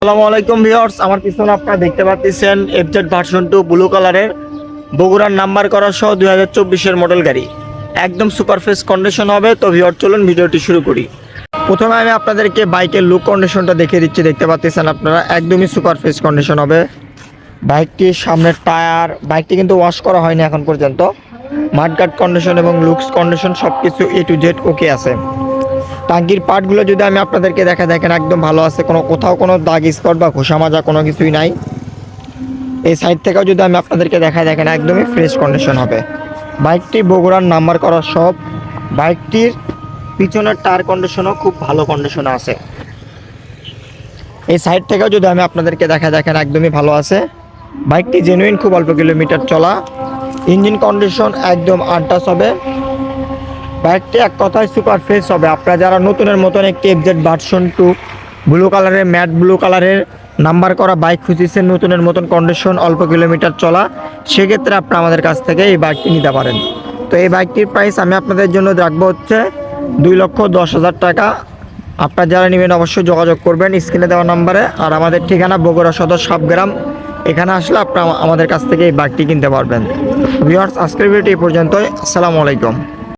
আসসালামু আলাইকুম ভিউয়ার্স, আমার পিছনে আপনারা দেখতে পাচ্ছেন এফজেড ভার্সন 2 ব্লু কালারের বগুড়ার নাম্বার করা সহ 2024 এর মডেল গাড়ি। একদম সুপার ফ্রেশ কন্ডিশন হবে। তো ভিউয়ার চলুন ভিডিওটি শুরু করি। প্রথমে আমি আপনাদেরকে বাইকের লুক কন্ডিশনটা দেখিয়ে দিচ্ছি। দেখতে পাচ্ছেন আপনারা একদমই সুপার ফ্রেশ কন্ডিশন হবে। বাইকটির সামনের টায়ার, বাইকটি কিন্তু ওয়াশ করা হয়নি এখন পর্যন্ত। মাডগার্ড কন্ডিশন এবং লুকস কন্ডিশন সব কিছু A to Z ওকে আছে। টাঙ্কির পার্টগুলো যদি আমি আপনাদেরকে দেখেন একদম ভালো আছে, কোথাও কোনো দাগ স্পট বা ঘষা মাজা কোনো কিছুই নাই। এই সাইড থেকেও যদি আমি আপনাদেরকে দেখেন একদমই ফ্রেশ কন্ডিশন হবে। বাইকটি বগুড়ার নাম্বার করা সব। বাইকটির পিছনের টায়ার কন্ডিশনও খুব ভালো কন্ডিশনে আছে। এই সাইড থেকেও যদি আমি আপনাদেরকে দেখেন একদমই ভালো আছে। বাইকটি জেনুইন, খুব অল্প কিলোমিটার চলা। ইঞ্জিন কন্ডিশন একদম আনটাচ হবে। বাইকটি এক কথায় সুপার ফ্রেশ হবে। আপনারা যারা নতুনের মতন একটি এফজেড ভার্সন 2 ব্লু কালারের, ম্যাট ব্লু কালারের নাম্বার করা বাইক খুঁজছেন, নতুনের মতন কন্ডিশন, অল্প কিলোমিটার চলা, সেক্ষেত্রে আপনারা আমাদের কাছ থেকে এই বাইকটি নিতে পারেন। তো এই বাইকটির প্রাইস আমি আপনাদের জন্য রাখবো হচ্ছে 2,10,000 টাকা। আপনারা যারা নেবেন অবশ্যই যোগাযোগ করবেন স্ক্রিনে দেওয়া নাম্বারে। আর আমাদের ঠিকানা বগুড়া সদর সাবগ্রাম। এখানে আসলে আপনারা আমাদের কাছ থেকে এই বাইকটি কিনতে পারবেন। ভিউয়ার্স, আজকের ভিডিওটি এই পর্যন্তই। আসসালামু আলাইকুম।